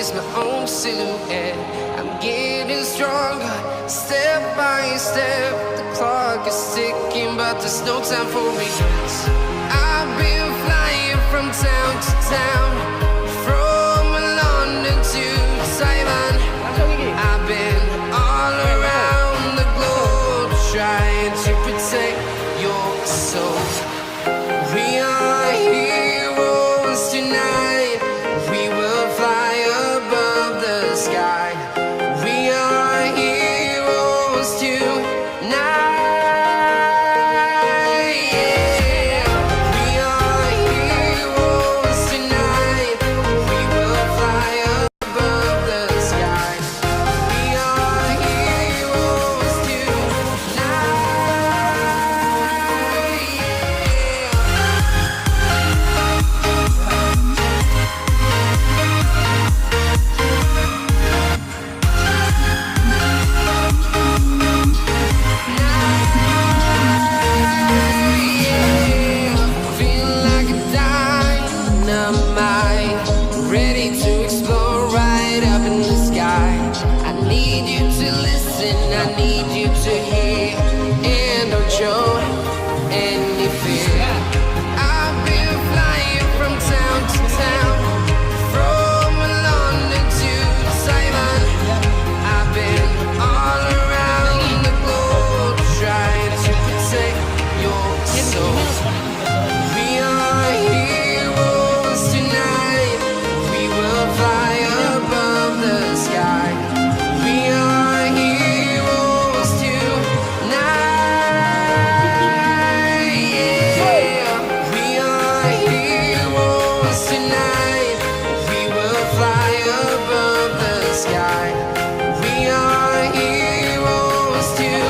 sees my own silhouette. I'm getting stronger, step by step. The clock is ticking, but there's no time for regrets. I've been flying from town to town, from London to Taiwan. I've been all around the globe, trying to protect your soul. We are heroes tonight. We will fly above the sky. We are heroes tonight. Yeah. We are heroes tonight. We will fly above the sky. We are heroes feel like a dynamite, ready to explore right up in the sky. I need you to listen, I need you to hear, and don't show any fear. I've been flying from town to town, from London to Taiwan. I've been all around the globe, trying to protect your soul. We are heroes tonight. We will fly above the sky. We are heroes tonight. Yeah. We are heroes tonight. We will fly above the sky. We are heroes tonight.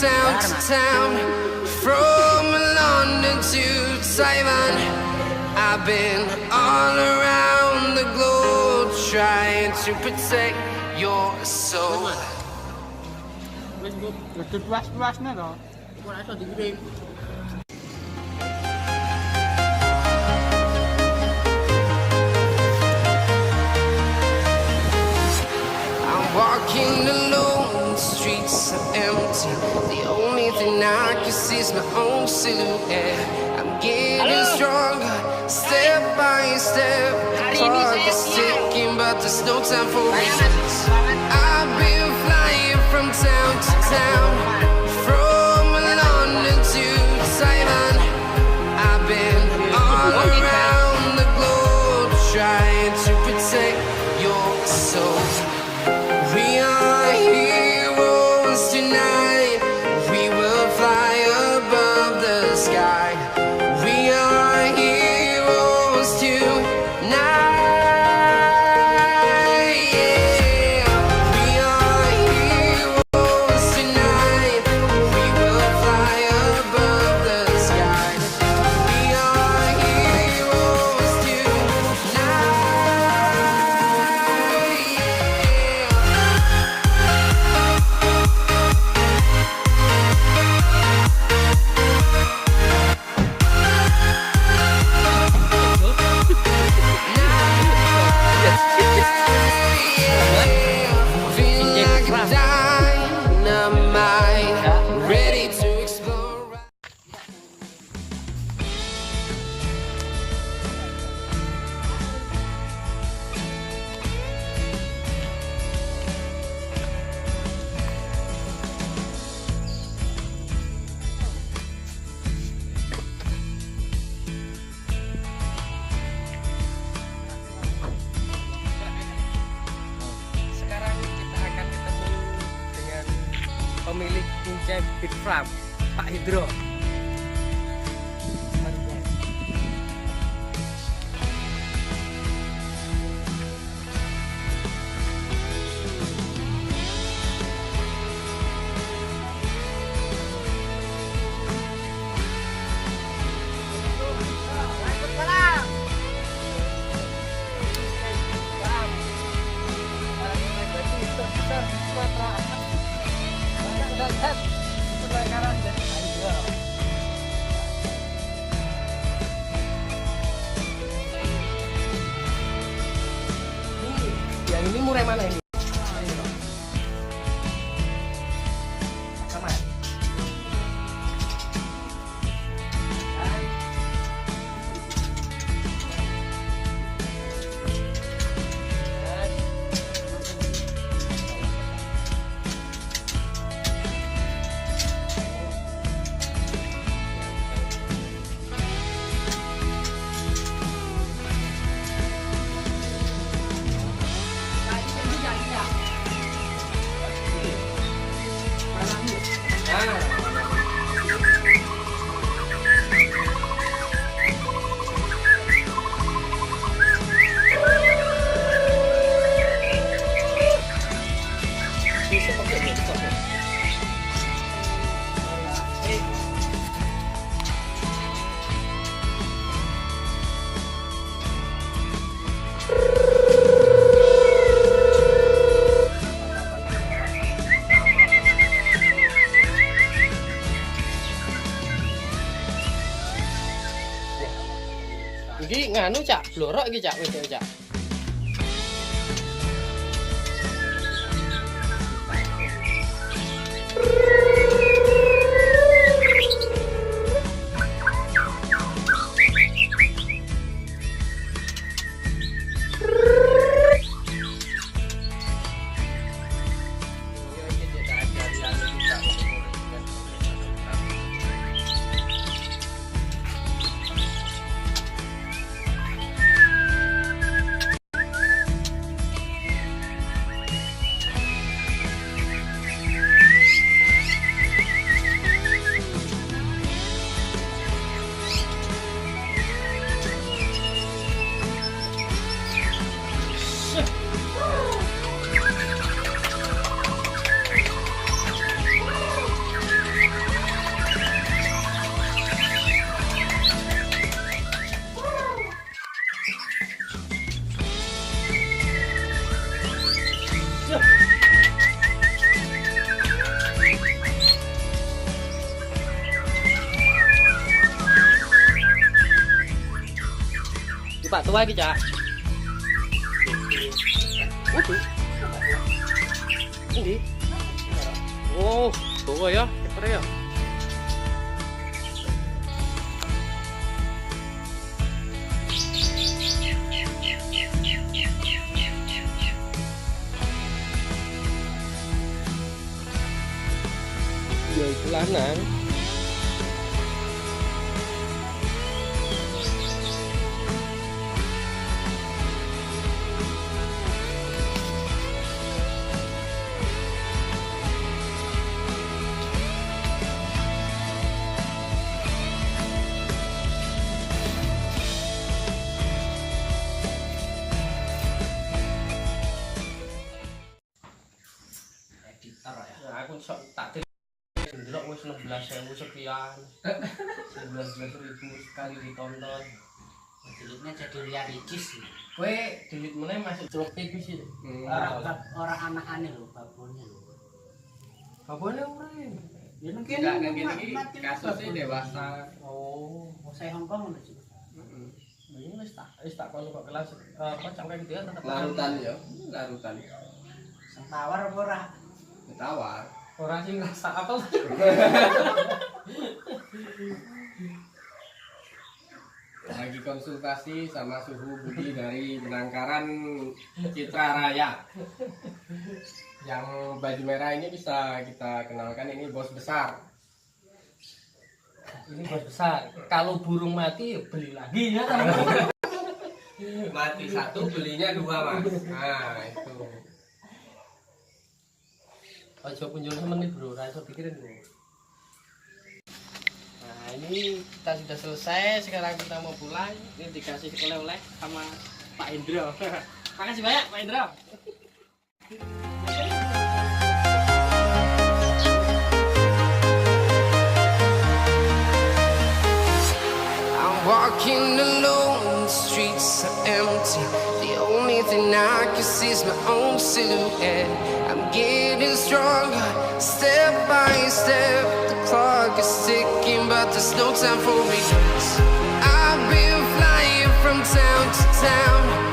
Town to town, from London to Taiwan. I've been all around the globe, trying to protect your soul. Puas-puasnya toh. Ora iso dikirim. I'm walking alone, the streets are empty. The only thing I can see is my own silhouette. I'm getting stronger, step by step. The clock is ticking, but there's no time for regrets. I've been flying from town to town, from London to Taiwan. I've been all around the globe, trying to protect your soul. We are heroes tonight. We will fly above the sky. We are heroes tonight. Yeah. We are heroes tonight. We will fly above the sky. We are heroes tonight. Milik Qincay Big Farm Pak Hidro. Yang ini murai mana ini? Sama. Iki nganu cak, blorok iki cak, wedok cak. Pak tua iki cak. Ini. Oh, tua ya, keren ya. Ya itu lanang. Aku sok tak delok wis 16.000 sekian. 19.000 sekali ditonton. Delitnya jadi liar ricis sih. Kowe delit meneh masuk celok iki sih. Orang anak-anak lho, babonnya lho. Babone urip. Ya mungkin mati kasusnya dewasa. Oh, saya Hongkong lho sih. Ini wis tak kono kok kelas apa sampai gitu ya tetep Larutan ya, larutan. Sing tawar apa ora? Tawar. ora sing rasa apa. Lagi konsultasi sama suhu Budi dari penangkaran Citra Raya. Yang baju merah ini bisa kita kenalkan, ini bos besar. Ini bos besar. Kalau burung mati beli lagi ya. Mati satu belinya dua, Mas. Nah itu. Ojo kunjung semenit bro, rasa pikirin bro. Nah ini kita sudah selesai, sekarang kita mau pulang. Ini dikasih oleh-oleh sama Pak Indro. Makasih banyak Pak Indro. I'm walking alone, the streets are empty. The only thing I can see is my own silhouette. I'm getting stronger, step by step. The clock is ticking, but there's no time for regrets. I've been flying from town to town.